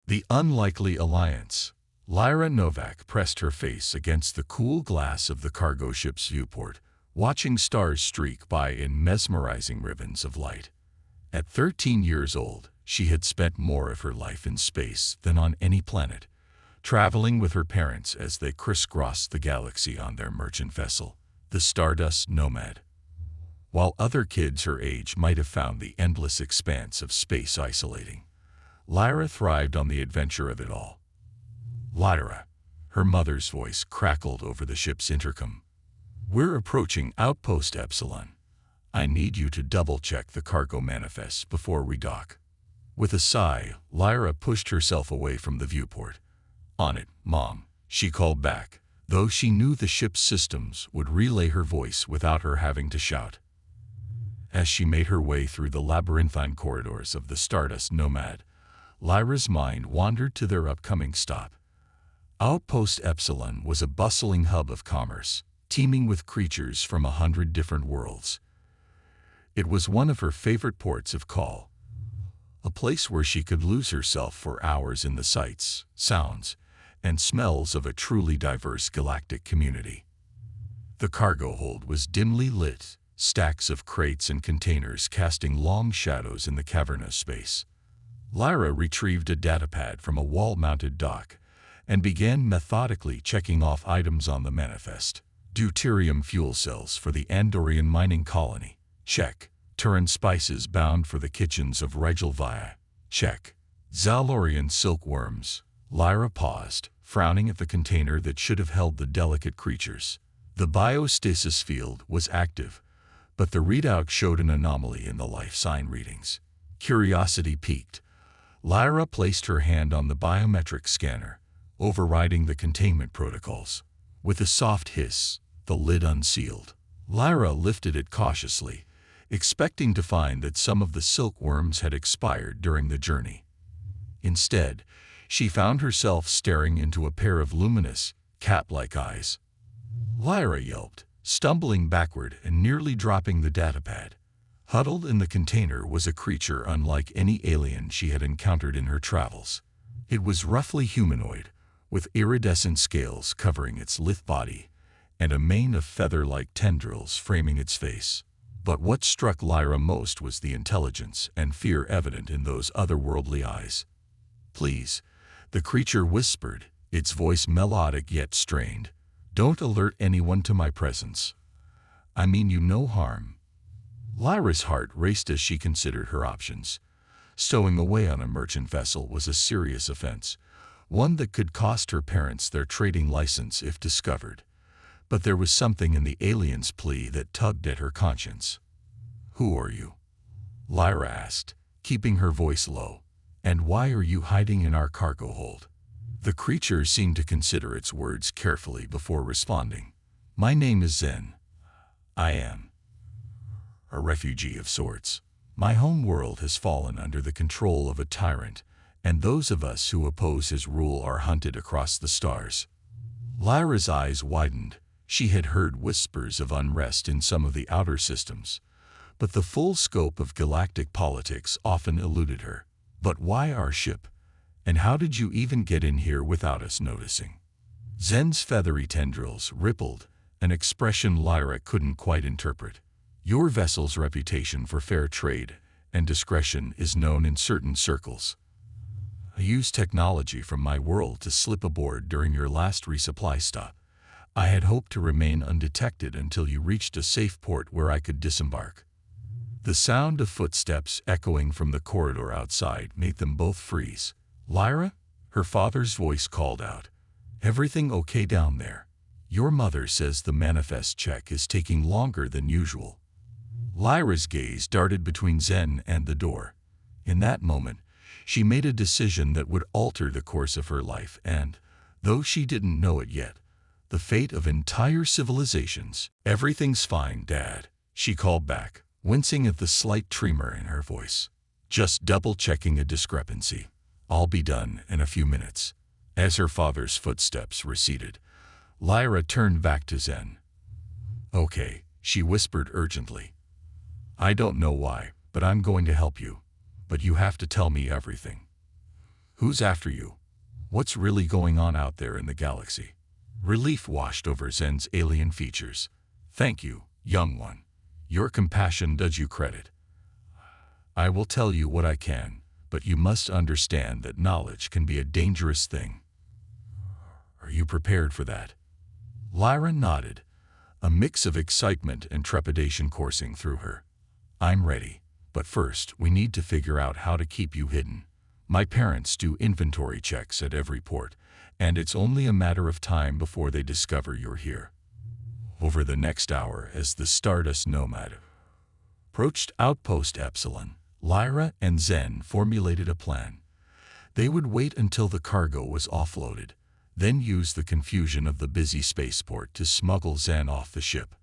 The unlikely alliance. Lyra Novak pressed her face against the cool glass of the cargo ship's viewport, watching stars streak by in mesmerizing ribbons of light. At 13 years old, she had spent more of her life in space than on any planet, traveling with her parents as they crisscrossed the galaxy on their merchant vessel, the Stardust Nomad. While other kids her age might have found the endless expanse of space isolating, Lyra thrived on the adventure of it all. Lyra, her mother's voice crackled over the ship's intercom. We're approaching Outpost Epsilon. I need you to double-check the cargo manifests before we dock. With a sigh, Lyra pushed herself away from the viewport. On it, Mom, she called back, though she knew the ship's systems would relay her voice without her having to shout. As she made her way through the labyrinthine corridors of the Stardust Nomad, Lyra's mind wandered to their upcoming stop. Outpost Epsilon was a bustling hub of commerce, teeming with creatures from 100 different worlds. It was one of her favorite ports of call, a place where she could lose herself for hours in the sights, sounds, and smells of a truly diverse galactic community. The cargo hold was dimly lit, stacks of crates and containers casting long shadows in the cavernous space. Lyra retrieved a datapad from a wall-mounted dock and began methodically checking off items on the manifest. Deuterium fuel cells for the Andorian mining colony. Check. Turan spices bound for the kitchens of Regelvia. Check. Zalorian silkworms. Lyra paused, frowning at the container that should have held the delicate creatures. The biostasis field was active, but the readout showed an anomaly in the life sign readings. Curiosity piqued. Lyra placed her hand on the biometric scanner, overriding the containment protocols. With a soft hiss, the lid unsealed. Lyra lifted it cautiously, expecting to find that some of the silkworms had expired during the journey. Instead, she found herself staring into a pair of luminous, cat-like eyes. Lyra yelped, stumbling backward and nearly dropping the datapad. Huddled in the container was a creature unlike any alien she had encountered in her travels. It was roughly humanoid, with iridescent scales covering its lithe body and a mane of feather-like tendrils framing its face. But what struck Lyra most was the intelligence and fear evident in those otherworldly eyes. "Please," the creature whispered, its voice melodic yet strained. "Don't alert anyone to my presence. I mean you no harm." Lyra's heart raced as she considered her options. Stowing away on a merchant vessel was a serious offense, one that could cost her parents their trading license if discovered. But there was something in the alien's plea that tugged at her conscience. "Who are you?" Lyra asked, keeping her voice low. "And why are you hiding in our cargo hold?" The creature seemed to consider its words carefully before responding. "My name is Zen. I am a refugee of sorts. My home world has fallen under the control of a tyrant, and those of us who oppose his rule are hunted across the stars." Lyra's eyes widened. She had heard whispers of unrest in some of the outer systems, but the full scope of galactic politics often eluded her. "But why our ship? And how did you even get in here without us noticing?" Zen's feathery tendrils rippled, an expression Lyra couldn't quite interpret. "Your vessel's reputation for fair trade and discretion is known in certain circles. I used technology from my world to slip aboard during your last resupply stop. I had hoped to remain undetected until you reached a safe port where I could disembark." The sound of footsteps echoing from the corridor outside made them both freeze. "Lyra?" her father's voice called out. "Everything okay down there? Your mother says the manifest check is taking longer than usual." Lyra's gaze darted between Zen and the door. In that moment, she made a decision that would alter the course of her life and, though she didn't know it yet, the fate of entire civilizations. "Everything's fine, Dad," she called back, wincing at the slight tremor in her voice. "Just double-checking a discrepancy. I'll be done in a few minutes." As her father's footsteps receded, Lyra turned back to Zen. "Okay," she whispered urgently. "I don't know why, but I'm going to help you. But you have to tell me everything. Who's after you? What's really going on out there in the galaxy? Relief washed over Zen's alien features. Thank you, young one. Your compassion does you credit. I will tell you what I can, but you must understand that knowledge can be a dangerous thing. Are you prepared for that? Lyra nodded, a mix of excitement and trepidation coursing through her. I'm ready, but first we need to figure out how to keep you hidden. My parents do inventory checks at every port, and it's only a matter of time before they discover you're here. Over the next hour, as the Stardust Nomad approached Outpost Epsilon, Lyra and Zen formulated a plan. They would wait until the cargo was offloaded, then use the confusion of the busy spaceport to smuggle Zen off the ship.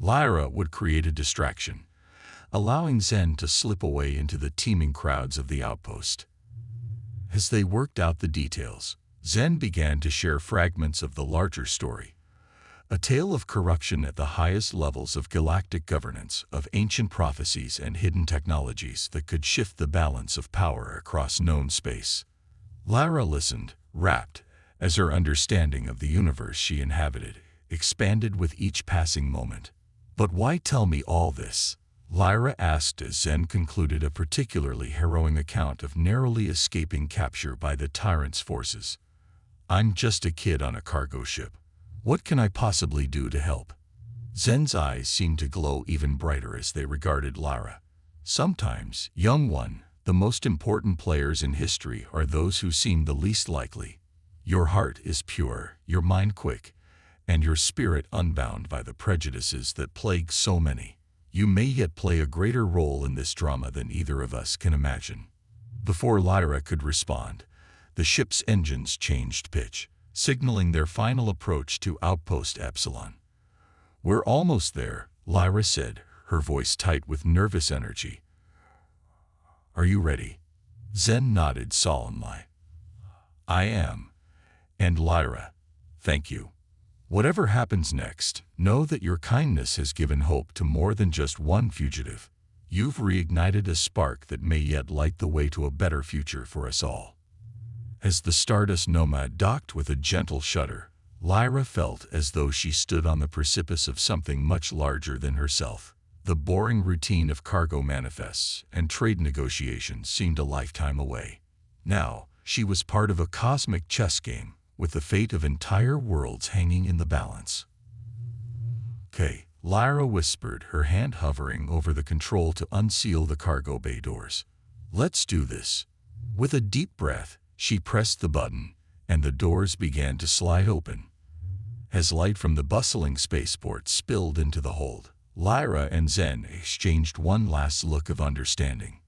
Lyra would create a distraction, allowing Zen to slip away into the teeming crowds of the outpost. As they worked out the details, Zen began to share fragments of the larger story. A tale of corruption at the highest levels of galactic governance, of ancient prophecies and hidden technologies that could shift the balance of power across known space. Lyra listened, rapt, as her understanding of the universe she inhabited expanded with each passing moment. But why tell me all this? Lyra asked as Zen concluded a particularly harrowing account of narrowly escaping capture by the tyrant's forces. I'm just a kid on a cargo ship. What can I possibly do to help? Zen's eyes seemed to glow even brighter as they regarded Lyra. Sometimes, young one, the most important players in history are those who seem the least likely. Your heart is pure, your mind quick, and your spirit unbound by the prejudices that plague so many. You may yet play a greater role in this drama than either of us can imagine. Before Lyra could respond, the ship's engines changed pitch, signaling their final approach to Outpost Epsilon. We're almost there, Lyra said, her voice tight with nervous energy. Are you ready? Zen nodded solemnly. I am. And Lyra, thank you. Whatever happens next, know that your kindness has given hope to more than just one fugitive. You've reignited a spark that may yet light the way to a better future for us all. As the Stardust Nomad docked with a gentle shudder, Lyra felt as though she stood on the precipice of something much larger than herself. The boring routine of cargo manifests and trade negotiations seemed a lifetime away. Now, she was part of a cosmic chess game, with the fate of entire worlds hanging in the balance. "Okay," Lyra whispered, her hand hovering over the control to unseal the cargo bay doors. "Let's do this." With a deep breath, she pressed the button, and the doors began to slide open. As light from the bustling spaceport spilled into the hold, Lyra and Zen exchanged one last look of understanding.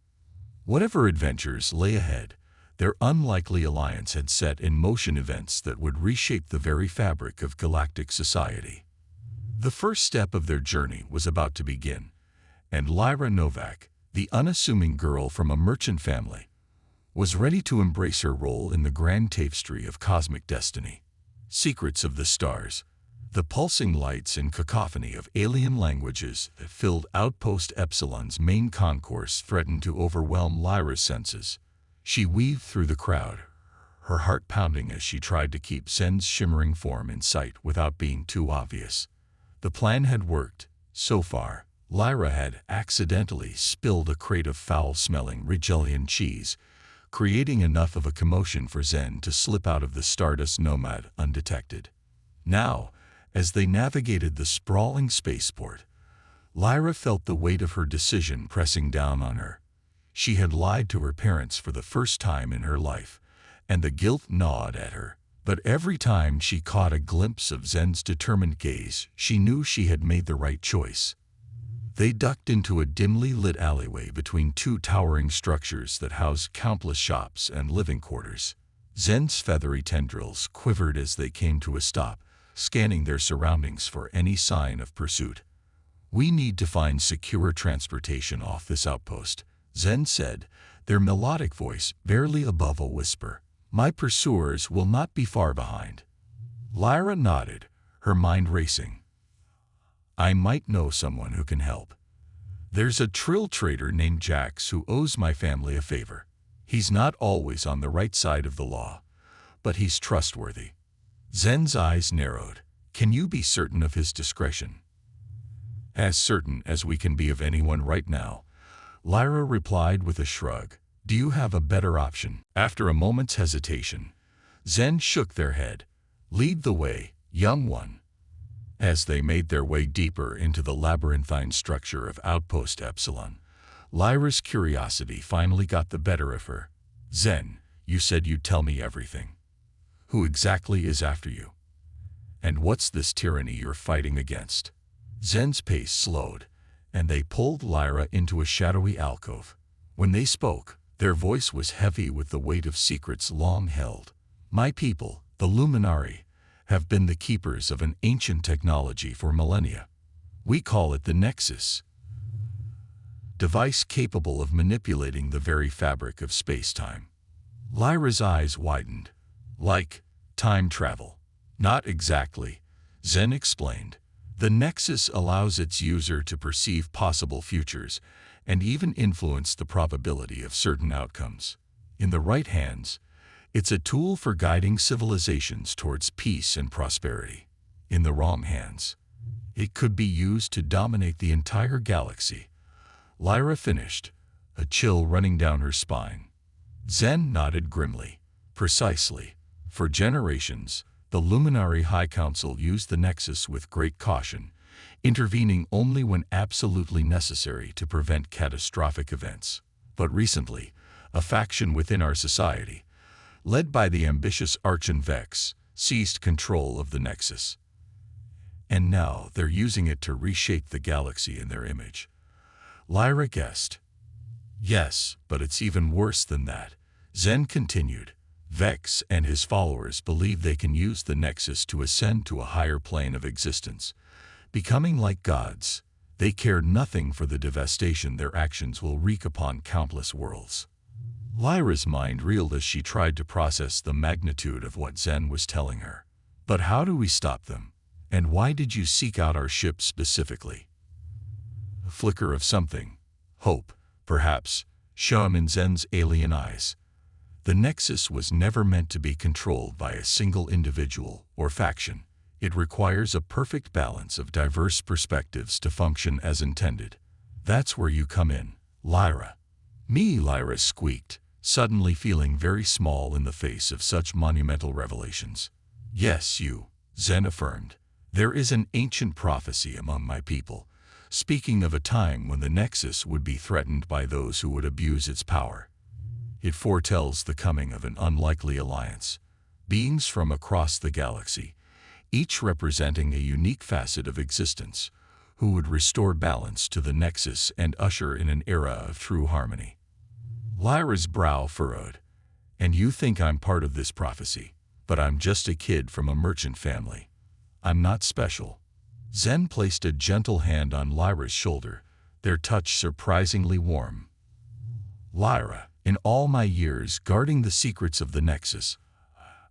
Whatever adventures lay ahead, their unlikely alliance had set in motion events that would reshape the very fabric of galactic society. The first step of their journey was about to begin, and Lyra Novak, the unassuming girl from a merchant family, was ready to embrace her role in the grand tapestry of cosmic destiny. Secrets of the stars, the pulsing lights and cacophony of alien languages that filled Outpost Epsilon's main concourse threatened to overwhelm Lyra's senses. She weaved through the crowd, her heart pounding as she tried to keep Zen's shimmering form in sight without being too obvious. The plan had worked. So far, Lyra had accidentally spilled a crate of foul-smelling Rigelian cheese, creating enough of a commotion for Zen to slip out of the Stardust Nomad undetected. Now, as they navigated the sprawling spaceport, Lyra felt the weight of her decision pressing down on her. She had lied to her parents for the first time in her life, and the guilt gnawed at her. But every time she caught a glimpse of Zen's determined gaze, she knew she had made the right choice. They ducked into a dimly lit alleyway between two towering structures that housed countless shops and living quarters. Zen's feathery tendrils quivered as they came to a stop, scanning their surroundings for any sign of pursuit. "We need to find secure transportation off this outpost," Zen said, their melodic voice barely above a whisper. "My pursuers will not be far behind." Lyra nodded, her mind racing. "I might know someone who can help. There's a Trill trader named Jax who owes my family a favor. He's not always on the right side of the law, but he's trustworthy. Zen's eyes narrowed. Can you be certain of his discretion? As certain as we can be of anyone right now, Lyra replied with a shrug. Do you have a better option? After a moment's hesitation, Zen shook their head. Lead the way, young one. As they made their way deeper into the labyrinthine structure of Outpost Epsilon, Lyra's curiosity finally got the better of her. Zen, you said you'd tell me everything. Who exactly is after you? And what's this tyranny you're fighting against? Zen's pace slowed, and they pulled Lyra into a shadowy alcove. When they spoke, their voice was heavy with the weight of secrets long held. My people, the Luminari, have been the keepers of an ancient technology for millennia. We call it the Nexus, device capable of manipulating the very fabric of space-time. Lyra's eyes widened. Like time travel. Not exactly, Zen explained. The Nexus allows its user to perceive possible futures and even influence the probability of certain outcomes. In the right hands, it's a tool for guiding civilizations towards peace and prosperity. In the wrong hands, it could be used to dominate the entire galaxy. Lyra finished, a chill running down her spine. Zen nodded grimly. Precisely. For generations, the Luminary High Council used the Nexus with great caution, intervening only when absolutely necessary to prevent catastrophic events. But recently, a faction within our society, led by the ambitious Archon Vex, seized control of the Nexus. And now they're using it to reshape the galaxy in their image. Lyra guessed. Yes, but it's even worse than that, Zen continued. Vex and his followers believe they can use the Nexus to ascend to a higher plane of existence, becoming like gods. They care nothing for the devastation their actions will wreak upon countless worlds. Lyra's mind reeled as she tried to process the magnitude of what Zen was telling her. But how do we stop them? And why did you seek out our ship specifically? A flicker of something, hope, perhaps, shone in Zen's alien eyes. The Nexus was never meant to be controlled by a single individual or faction. It requires a perfect balance of diverse perspectives to function as intended. That's where you come in, Lyra. Me, Lyra squeaked, suddenly feeling very small in the face of such monumental revelations. Yes, you, Zen affirmed. There is an ancient prophecy among my people, speaking of a time when the Nexus would be threatened by those who would abuse its power. It foretells the coming of an unlikely alliance, beings from across the galaxy, each representing a unique facet of existence, who would restore balance to the Nexus and usher in an era of true harmony. Lyra's brow furrowed. And you think I'm part of this prophecy, but I'm just a kid from a merchant family. I'm not special. Zen placed a gentle hand on Lyra's shoulder, their touch surprisingly warm. Lyra, in all my years guarding the secrets of the Nexus,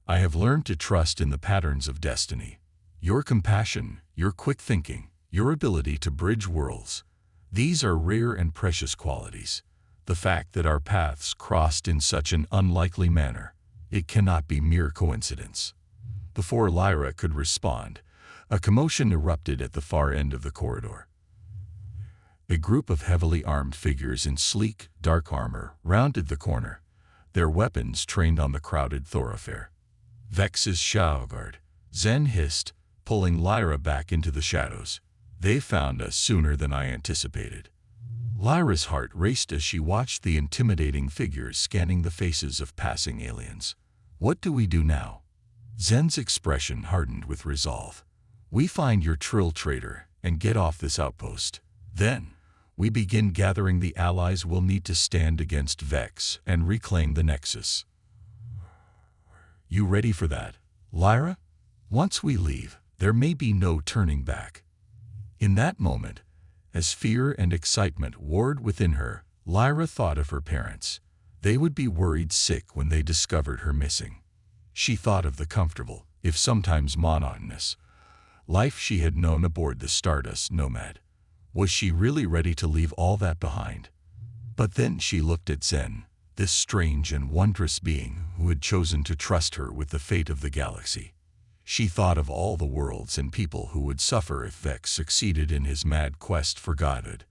I have learned to trust in the patterns of destiny. Your compassion, your quick thinking, your ability to bridge worlds, these are rare and precious qualities. The fact that our paths crossed in such an unlikely manner, it cannot be mere coincidence. Before Lyra could respond, a commotion erupted at the far end of the corridor. A group of heavily armed figures in sleek, dark armor rounded the corner, their weapons trained on the crowded thoroughfare. Vex's shadow guard, Zen hissed, pulling Lyra back into the shadows. They found us sooner than I anticipated. Lyra's heart raced as she watched the intimidating figures scanning the faces of passing aliens. What do we do now? Zen's expression hardened with resolve. We find your Trill traitor and get off this outpost. Then, we begin gathering the allies we'll need to stand against Vex and reclaim the Nexus. You ready for that, Lyra? Once we leave, there may be no turning back. In that moment, as fear and excitement warred within her, Lyra thought of her parents. They would be worried sick when they discovered her missing. She thought of the comfortable, if sometimes monotonous, life she had known aboard the Stardust Nomad. Was she really ready to leave all that behind? But then she looked at Zen, this strange and wondrous being who had chosen to trust her with the fate of the galaxy. She thought of all the worlds and people who would suffer if Vex succeeded in his mad quest for godhood.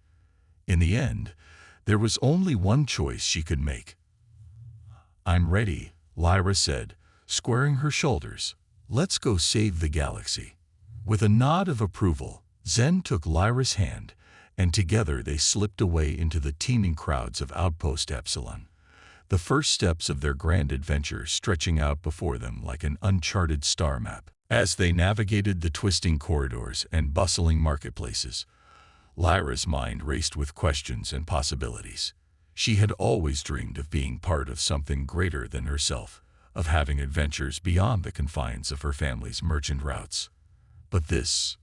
In the end, there was only one choice she could make. "I'm ready," Lyra said, squaring her shoulders. "Let's go save the galaxy." With a nod of approval, Zen took Lyra's hand, and together they slipped away into the teeming crowds of Outpost Epsilon, the first steps of their grand adventure stretching out before them like an uncharted star map. As they navigated the twisting corridors and bustling marketplaces, Lyra's mind raced with questions and possibilities. She had always dreamed of being part of something greater than herself, of having adventures beyond the confines of her family's merchant routes. But this,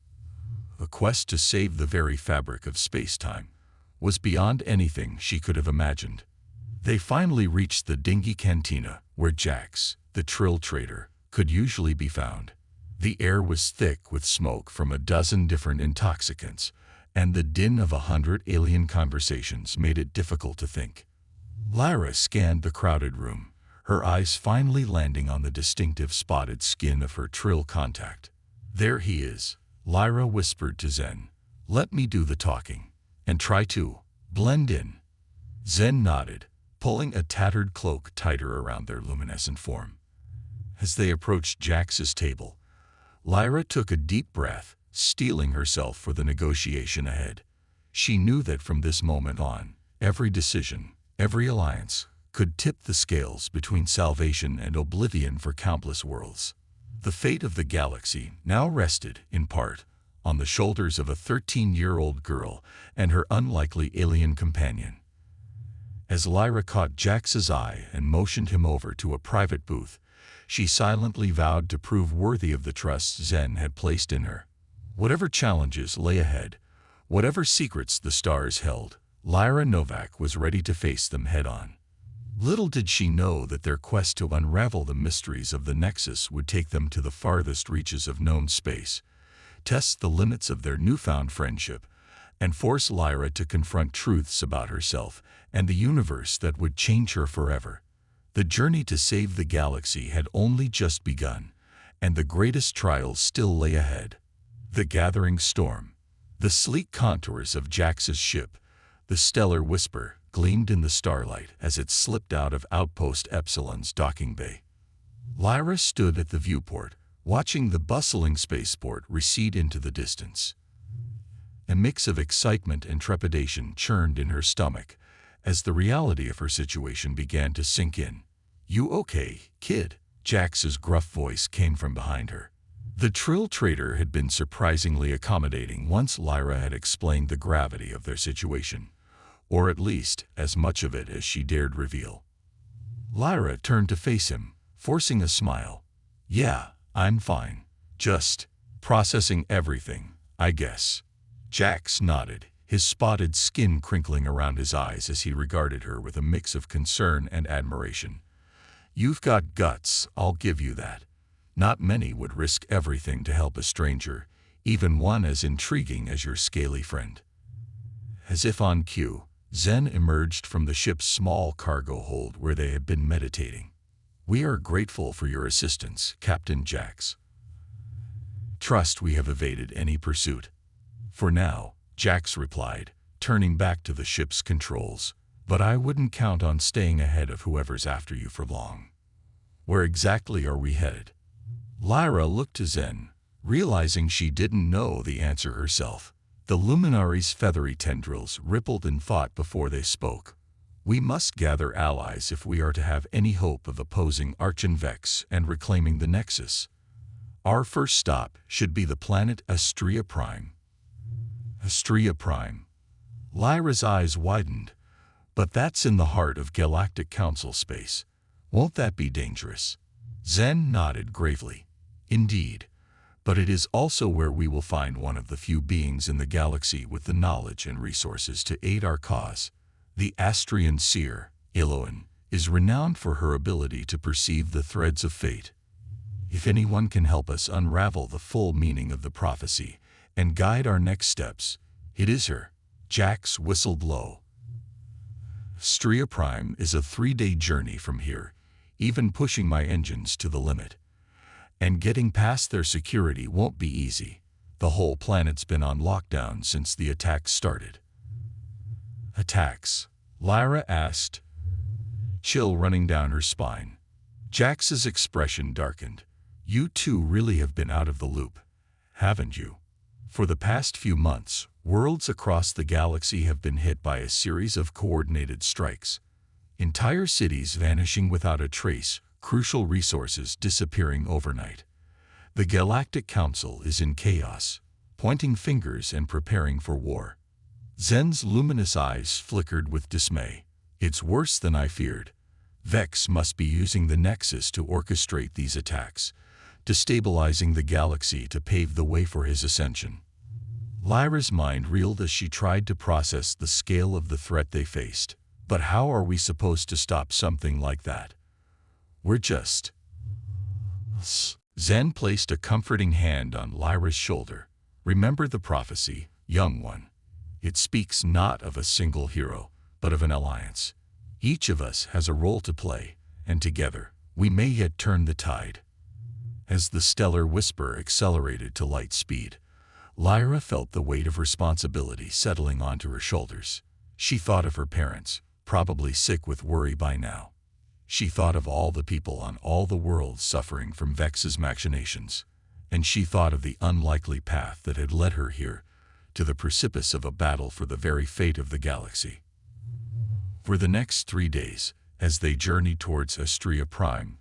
a quest to save the very fabric of space-time, was beyond anything she could have imagined. They finally reached the dingy cantina where Jax, the Trill Trader, could usually be found. The air was thick with smoke from a dozen different intoxicants, and the din of 100 alien conversations made it difficult to think. Lyra scanned the crowded room, her eyes finally landing on the distinctive spotted skin of her Trill contact. "There he is," Lyra whispered to Zen. "Let me do the talking, and try to blend in." Zen nodded, pulling a tattered cloak tighter around their luminescent form. As they approached Jax's table, Lyra took a deep breath, steeling herself for the negotiation ahead. She knew that from this moment on, every decision, every alliance, could tip the scales between salvation and oblivion for countless worlds. The fate of the galaxy now rested, in part, on the shoulders of a 13-year-old girl and her unlikely alien companion. As Lyra caught Jax's eye and motioned him over to a private booth, she silently vowed to prove worthy of the trust Zen had placed in her. Whatever challenges lay ahead, whatever secrets the stars held, Lyra Novak was ready to face them head-on. Little did she know that their quest to unravel the mysteries of the Nexus would take them to the farthest reaches of known space, test the limits of their newfound friendship, and force Lyra to confront truths about herself and the universe that would change her forever. The journey to save the galaxy had only just begun, and the greatest trials still lay ahead. The gathering storm, the sleek contours of Jax's ship, the stellar whisper gleamed in the starlight as it slipped out of Outpost Epsilon's docking bay. Lyra stood at the viewport, watching the bustling spaceport recede into the distance. A mix of excitement and trepidation churned in her stomach as the reality of her situation began to sink in. "You okay, kid?" Jax's gruff voice came from behind her. The Trill Trader had been surprisingly accommodating once Lyra had explained the gravity of their situation, or at least as much of it as she dared reveal. Lyra turned to face him, forcing a smile. "Yeah, I'm fine. Just processing everything, I guess." Jax nodded, his spotted skin crinkling around his eyes as he regarded her with a mix of concern and admiration. "You've got guts, I'll give you that. Not many would risk everything to help a stranger, even one as intriguing as your scaly friend." As if on cue, Zen emerged from the ship's small cargo hold where they had been meditating. "We are grateful for your assistance, Captain Jax. Trust we have evaded any pursuit." "For now," Jax replied, turning back to the ship's controls, "but I wouldn't count on staying ahead of whoever's after you for long." "Where exactly are we headed?" Lyra looked to Zen, realizing she didn't know the answer herself. The Luminary's feathery tendrils rippled in thought before they spoke. "We must gather allies if we are to have any hope of opposing Archon Vex and reclaiming the Nexus. Our first stop should be the planet Astrea Prime." Astrea Prime. Lyra's eyes widened. "But that's in the heart of Galactic Council space. Won't that be dangerous?" Zen nodded gravely. "Indeed. But it is also where we will find one of the few beings in the galaxy with the knowledge and resources to aid our cause. The Astrian seer, Eloin, is renowned for her ability to perceive the threads of fate. If anyone can help us unravel the full meaning of the prophecy and guide our next steps, it is her." Jax whistled low. Stria Prime is a 3-day journey from here, even pushing my engines to the limit. And getting past their security won't be easy. The whole planet's been on lockdown since the attacks started. Attacks? Lyra asked, chill running down her spine. Jax's expression darkened. You two really have been out of the loop, haven't you? For the past few months, worlds across the galaxy have been hit by a series of coordinated strikes. Entire cities vanishing without a trace, crucial resources disappearing overnight. The Galactic Council is in chaos, pointing fingers and preparing for war. Zen's luminous eyes flickered with dismay. It's worse than I feared. Vex must be using the Nexus to orchestrate these attacks, destabilizing the galaxy to pave the way for his ascension. Lyra's mind reeled as she tried to process the scale of the threat they faced. But how are we supposed to stop something like that? We're just... Zen placed a comforting hand on Lyra's shoulder. Remember the prophecy, young one. It speaks not of a single hero, but of an alliance. Each of us has a role to play, and together, we may yet turn the tide. As the stellar whisper accelerated to light speed, Lyra felt the weight of responsibility settling onto her shoulders. She thought of her parents, probably sick with worry by now. She thought of all the people on all the worlds suffering from Vex's machinations, and she thought of the unlikely path that had led her here, to the precipice of a battle for the very fate of the galaxy. For the next 3 days, as they journeyed towards Stria Prime,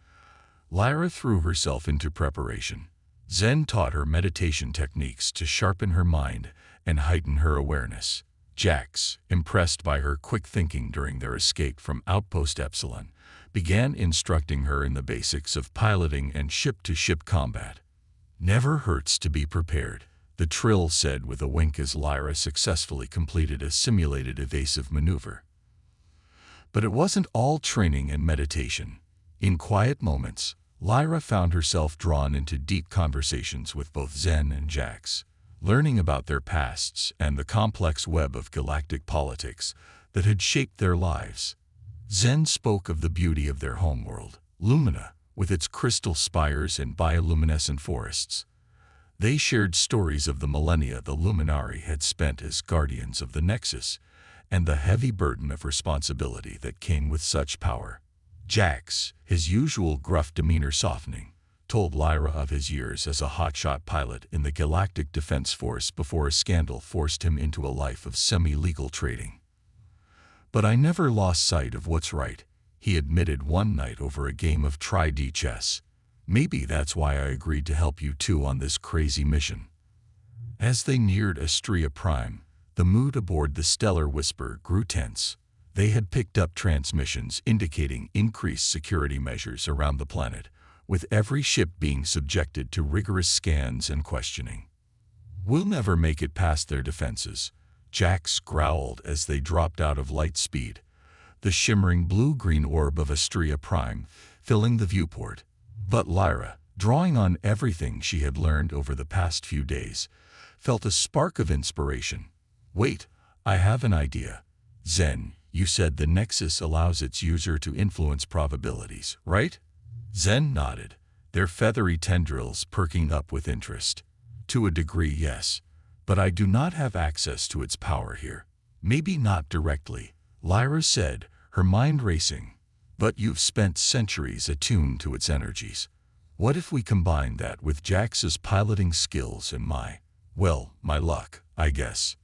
Lyra threw herself into preparation. Zen taught her meditation techniques to sharpen her mind and heighten her awareness. Jax, impressed by her quick thinking during their escape from Outpost Epsilon, began instructing her in the basics of piloting and ship-to-ship combat. Never hurts to be prepared, the Trill said with a wink as Lyra successfully completed a simulated evasive maneuver. But it wasn't all training and meditation. In quiet moments, Lyra found herself drawn into deep conversations with both Zen and Jax, learning about their pasts and the complex web of galactic politics that had shaped their lives. Zen spoke of the beauty of their homeworld, Lumina, with its crystal spires and bioluminescent forests. They shared stories of the millennia the Luminari had spent as guardians of the Nexus, and the heavy burden of responsibility that came with such power. Jax, his usual gruff demeanor softening, told Lyra of his years as a hotshot pilot in the Galactic Defense Force before a scandal forced him into a life of semi-legal trading. But I never lost sight of what's right, he admitted one night over a game of tri-D chess. Maybe that's why I agreed to help you two on this crazy mission. As they neared Stria Prime, the mood aboard the Stellar Whisper grew tense. They had picked up transmissions indicating increased security measures around the planet, with every ship being subjected to rigorous scans and questioning. We'll never make it past their defenses, Jax growled as they dropped out of light speed, the shimmering blue-green orb of Stria Prime filling the viewport. But Lyra, drawing on everything she had learned over the past few days, felt a spark of inspiration. Wait, I have an idea. Zen, you said the Nexus allows its user to influence probabilities, right? Zen nodded, their feathery tendrils perking up with interest. To a degree, yes, but I do not have access to its power here. Maybe not directly, Lyra said, her mind racing. But you've spent centuries attuned to its energies. What if we combine that with Jax's piloting skills and my luck, I guess?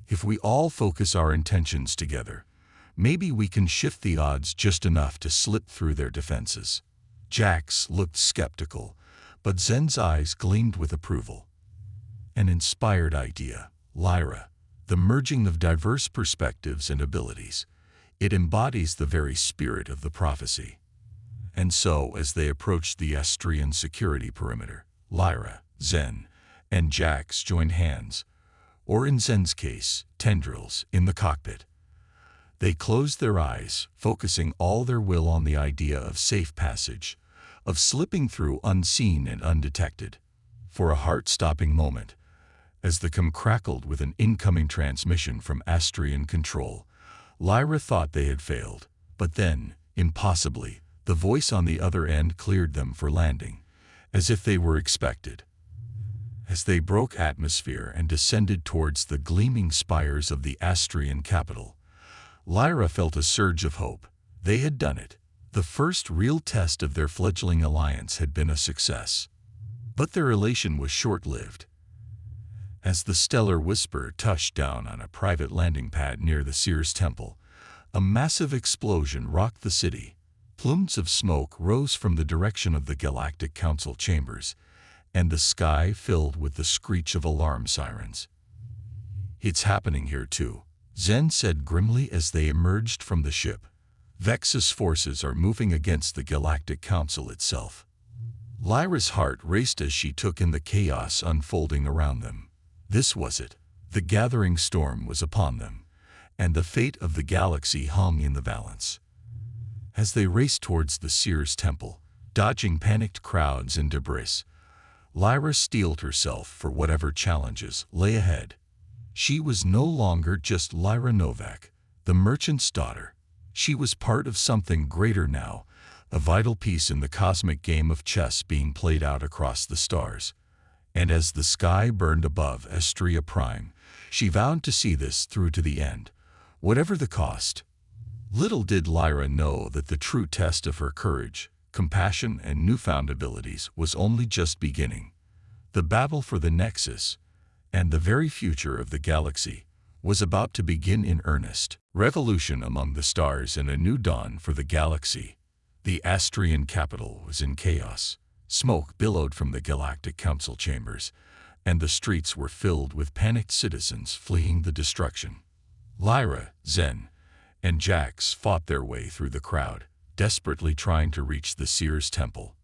If we all focus our intentions together, maybe we can shift the odds just enough to slip through their defenses. Jax looked skeptical, but Zen's eyes gleamed with approval. An inspired idea, Lyra, the merging of diverse perspectives and abilities. It embodies the very spirit of the prophecy. And so, as they approached the Astrian security perimeter, Lyra, Zen, and Jax joined hands, or in Zen's case, tendrils, in the cockpit. They closed their eyes, focusing all their will on the idea of safe passage, of slipping through unseen and undetected. For a heart-stopping moment, as the com crackled with an incoming transmission from Astrian control, Lyra thought they had failed, but then, impossibly, the voice on the other end cleared them for landing, as if they were expected. As they broke atmosphere and descended towards the gleaming spires of the Astrian capital, Lyra felt a surge of hope. They had done it. The first real test of their fledgling alliance had been a success. But their elation was short-lived. As the stellar whisper touched down on a private landing pad near the Seers Temple, a massive explosion rocked the city. Plumes of smoke rose from the direction of the Galactic Council chambers, and the sky filled with the screech of alarm sirens. "It's happening here too," Zen said grimly as they emerged from the ship. "Vex's forces are moving against the Galactic Council itself." Lyra's heart raced as she took in the chaos unfolding around them. This was it. The gathering storm was upon them, and the fate of the galaxy hung in the balance. As they raced towards the Seers Temple, dodging panicked crowds and debris, Lyra steeled herself for whatever challenges lay ahead. She was no longer just Lyra Novak, the merchant's daughter. She was part of something greater now, a vital piece in the cosmic game of chess being played out across the stars. And as the sky burned above Astrea Prime, she vowed to see this through to the end, whatever the cost. Little did Lyra know that the true test of her courage, compassion, and newfound abilities was only just beginning. The battle for the Nexus, and the very future of the galaxy, was about to begin in earnest. Revolution among the stars and a new dawn for the galaxy. The Astrian capital was in chaos. Smoke billowed from the Galactic Council chambers, and the streets were filled with panicked citizens fleeing the destruction. Lyra, Zen, and Jax fought their way through the crowd, desperately trying to reach the Seers Temple.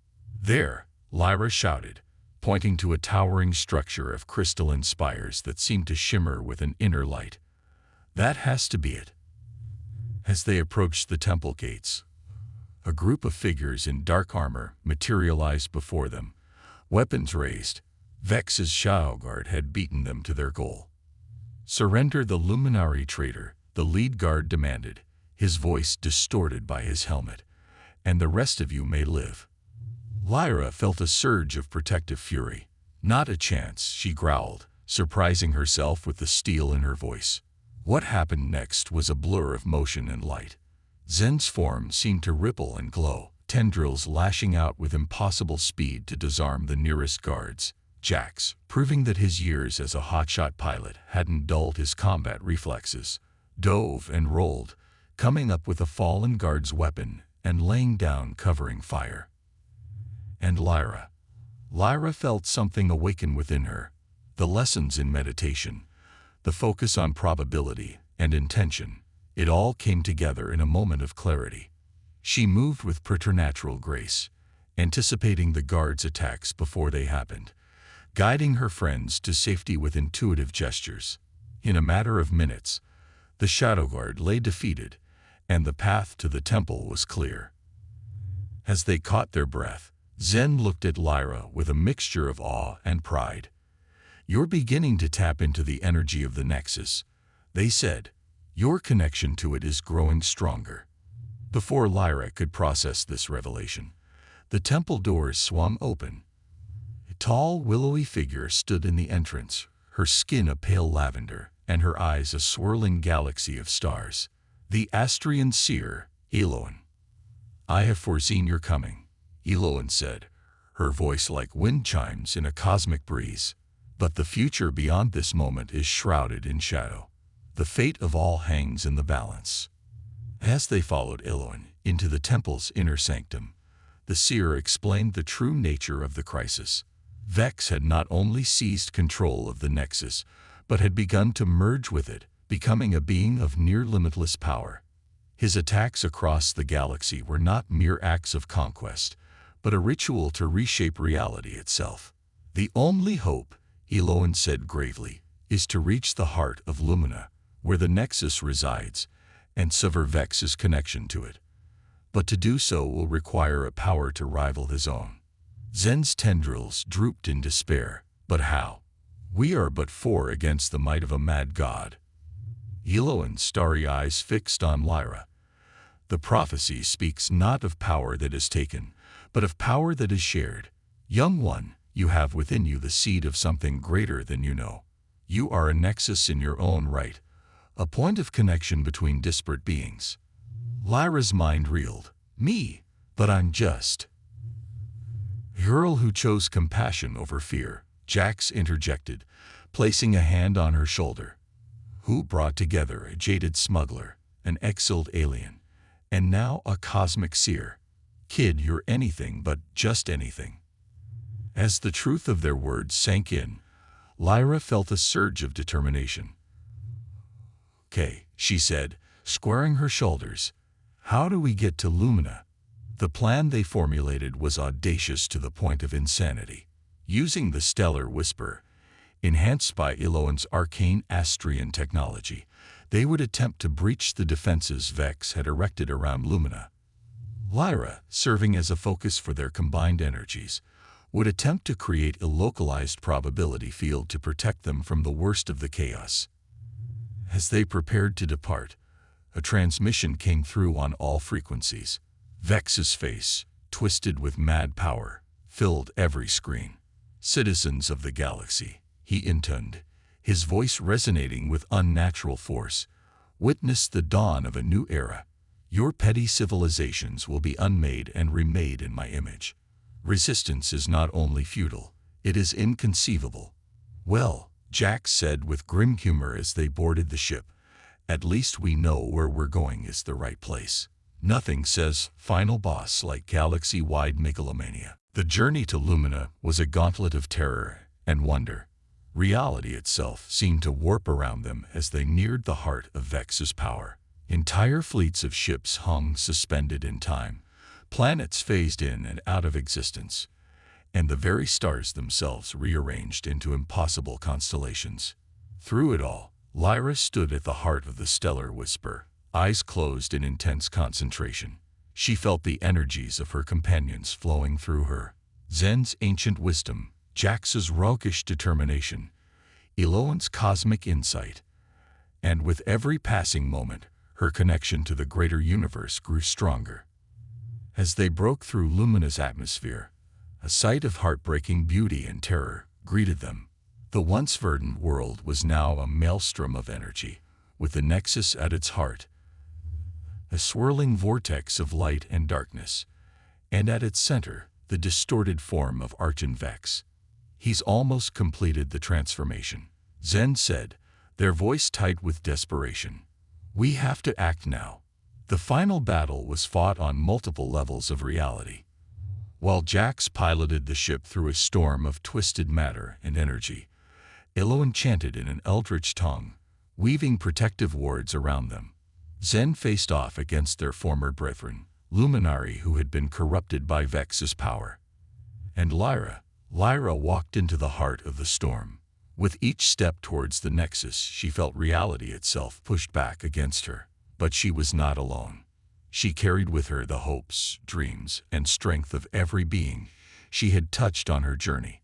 "There," Lyra shouted, pointing to a towering structure of crystalline spires that seemed to shimmer with an inner light. "That has to be it." As they approached the temple gates, a group of figures in dark armor materialized before them, weapons raised. Vex's Shadow Guard had beaten them to their goal. "Surrender the Luminary traitor," the lead guard demanded, his voice distorted by his helmet, "and the rest of you may live." Lyra felt a surge of protective fury. "Not a chance," she growled, surprising herself with the steel in her voice. What happened next was a blur of motion and light. Zen's form seemed to ripple and glow, tendrils lashing out with impossible speed to disarm the nearest guards. Jax, proving that his years as a hotshot pilot hadn't dulled his combat reflexes, dove and rolled, coming up with a fallen guard's weapon and laying down covering fire. And Lyra felt something awaken within her. The lessons in meditation, the focus on probability and intention, it all came together in a moment of clarity. She moved with preternatural grace, anticipating the guards' attacks before they happened, guiding her friends to safety with intuitive gestures. In a matter of minutes, the Shadow Guard lay defeated, and the path to the temple was clear. As they caught their breath, Zen looked at Lyra with a mixture of awe and pride. "You're beginning to tap into the energy of the Nexus," they said. "Your connection to it is growing stronger." Before Lyra could process this revelation, the temple doors swung open. A tall, willowy figure stood in the entrance, her skin a pale lavender, and her eyes a swirling galaxy of stars. The Astrian seer, Eloan. "I have foreseen your coming," Eloan said, her voice like wind chimes in a cosmic breeze. "But the future beyond this moment is shrouded in shadow. The fate of all hangs in the balance." As they followed Eloan into the temple's inner sanctum, the seer explained the true nature of the crisis. Vex had not only seized control of the Nexus, but had begun to merge with it, becoming a being of near-limitless power. His attacks across the galaxy were not mere acts of conquest, but a ritual to reshape reality itself. "The only hope," Eloan said gravely, "is to reach the heart of Lumina, where the Nexus resides, and sever Vex's connection to it. But to do so will require a power to rival his own." Zen's tendrils drooped in despair. "But how? We are but four against the might of a mad god." Eloan's starry eyes fixed on Lyra. The prophecy speaks not of power that is taken, but of power that is shared. Young one, you have within you the seed of something greater than you know. You are a nexus in your own right, a point of connection between disparate beings. Lyra's mind reeled. Me, but I'm just a girl who chose compassion over fear, Jax interjected, placing a hand on her shoulder. Who brought together a jaded smuggler, an exiled alien, and now a cosmic seer. Kid, you're anything but just anything. As the truth of their words sank in, Lyra felt a surge of determination. Okay, she said, squaring her shoulders. How do we get to Lumina? The plan they formulated was audacious to the point of insanity. Using the stellar whisper, enhanced by Eloan's arcane Astrian technology, they would attempt to breach the defenses Vex had erected around Lumina. Lyra, serving as a focus for their combined energies, would attempt to create a localized probability field to protect them from the worst of the chaos. As they prepared to depart, a transmission came through on all frequencies. Vex's face, twisted with mad power, filled every screen. Citizens of the galaxy, he intoned, his voice resonating with unnatural force, witness the dawn of a new era. Your petty civilizations will be unmade and remade in my image. Resistance is not only futile, it is inconceivable. Well, Jax said with grim humor as they boarded the ship, at least we know where we're going is the right place. Nothing says final boss like galaxy-wide megalomania. The journey to Lumina was a gauntlet of terror and wonder. Reality itself seemed to warp around them as they neared the heart of Vex's power. Entire fleets of ships hung suspended in time, planets phased in and out of existence, and the very stars themselves rearranged into impossible constellations. Through it all, Lyra stood at the heart of the stellar whisper, eyes closed in intense concentration. She felt the energies of her companions flowing through her. Zen's ancient wisdom, Jax's roguish determination, Eloan's cosmic insight, and with every passing moment, her connection to the greater universe grew stronger. As they broke through Lumina's atmosphere, a sight of heartbreaking beauty and terror greeted them. The once verdant world was now a maelstrom of energy, with the Nexus at its heart, a swirling vortex of light and darkness, and at its center, the distorted form of Archon Vex. He's almost completed the transformation, Zen said, their voice tight with desperation. We have to act now. The final battle was fought on multiple levels of reality. While Jax piloted the ship through a storm of twisted matter and energy, Eloan chanted in an eldritch tongue, weaving protective wards around them. Zen faced off against their former brethren, Luminari who had been corrupted by Vex's power. And Lyra walked into the heart of the storm. With each step towards the Nexus, she felt reality itself pushed back against her. But she was not alone. She carried with her the hopes, dreams, and strength of every being she had touched on her journey.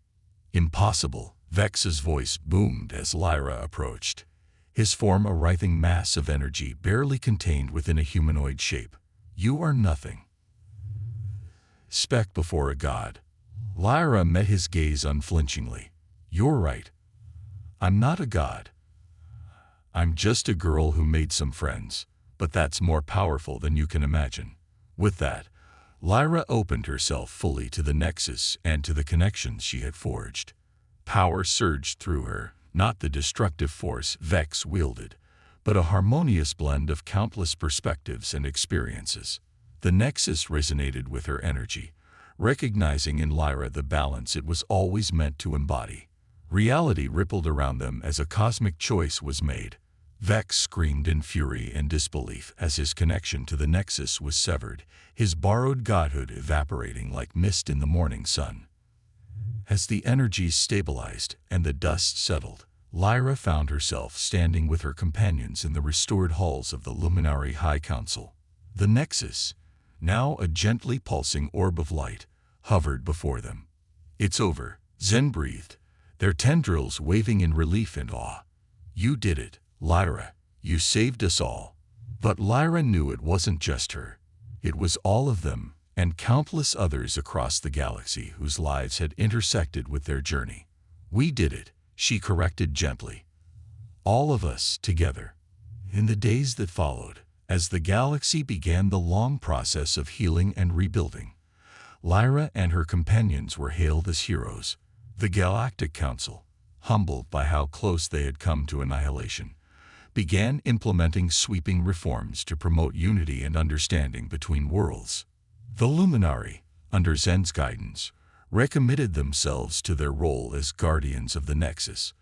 Impossible, Vex's voice boomed as Lyra approached, his form a writhing mass of energy barely contained within a humanoid shape. You are nothing. Speck before a god. Lyra met his gaze unflinchingly. You're right. I'm not a god. I'm just a girl who made some friends, but that's more powerful than you can imagine. With that, Lyra opened herself fully to the Nexus and to the connections she had forged. Power surged through her, not the destructive force Vex wielded, but a harmonious blend of countless perspectives and experiences. The Nexus resonated with her energy, recognizing in Lyra the balance it was always meant to embody. Reality rippled around them as a cosmic choice was made. Vex screamed in fury and disbelief as his connection to the Nexus was severed, his borrowed godhood evaporating like mist in the morning sun. As the energies stabilized and the dust settled, Lyra found herself standing with her companions in the restored halls of the Luminary High Council. The Nexus, now a gently pulsing orb of light, hovered before them. It's over, Zen breathed, their tendrils waving in relief and awe. You did it, Lyra. You saved us all. But Lyra knew it wasn't just her. It was all of them, and countless others across the galaxy whose lives had intersected with their journey. We did it, she corrected gently. All of us, together. In the days that followed, as the galaxy began the long process of healing and rebuilding, Lyra and her companions were hailed as heroes. The Galactic Council, humbled by how close they had come to annihilation, began implementing sweeping reforms to promote unity and understanding between worlds. The Luminari, under Zen's guidance, recommitted themselves to their role as guardians of the Nexus,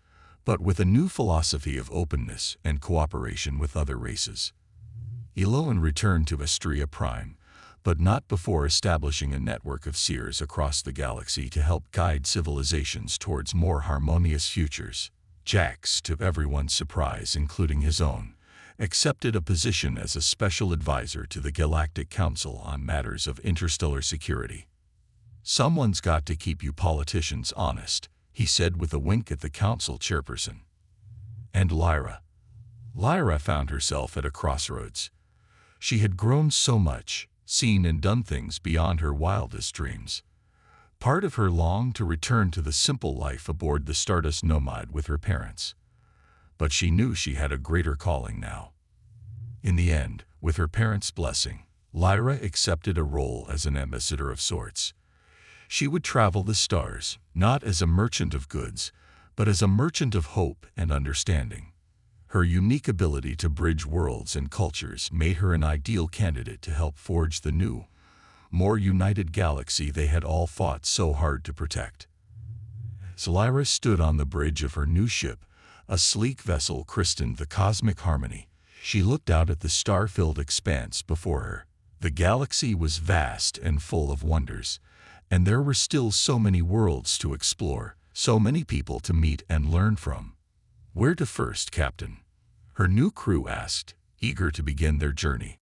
but with a new philosophy of openness and cooperation with other races. Eloan returned to Astria Prime, but not before establishing a network of seers across the galaxy to help guide civilizations towards more harmonious futures. Jax, to everyone's surprise, including his own, accepted a position as a special advisor to the Galactic Council on matters of interstellar security. "Someone's got to keep you politicians honest," he said with a wink at the council chairperson. And Lyra? Lyra found herself at a crossroads. She had grown so much, seen and done things beyond her wildest dreams. Part of her longed to return to the simple life aboard the Stardust Nomad with her parents. But she knew she had a greater calling now. In the end, with her parents' blessing, Lyra accepted a role as an ambassador of sorts. She would travel the stars, not as a merchant of goods, but as a merchant of hope and understanding. Her unique ability to bridge worlds and cultures made her an ideal candidate to help forge the new, more united galaxy they had all fought so hard to protect. As Lyra stood on the bridge of her new ship, a sleek vessel christened the Cosmic Harmony, she looked out at the star-filled expanse before her. The galaxy was vast and full of wonders, and there were still so many worlds to explore, so many people to meet and learn from. "Where to first, Captain?" her new crew asked, eager to begin their journey.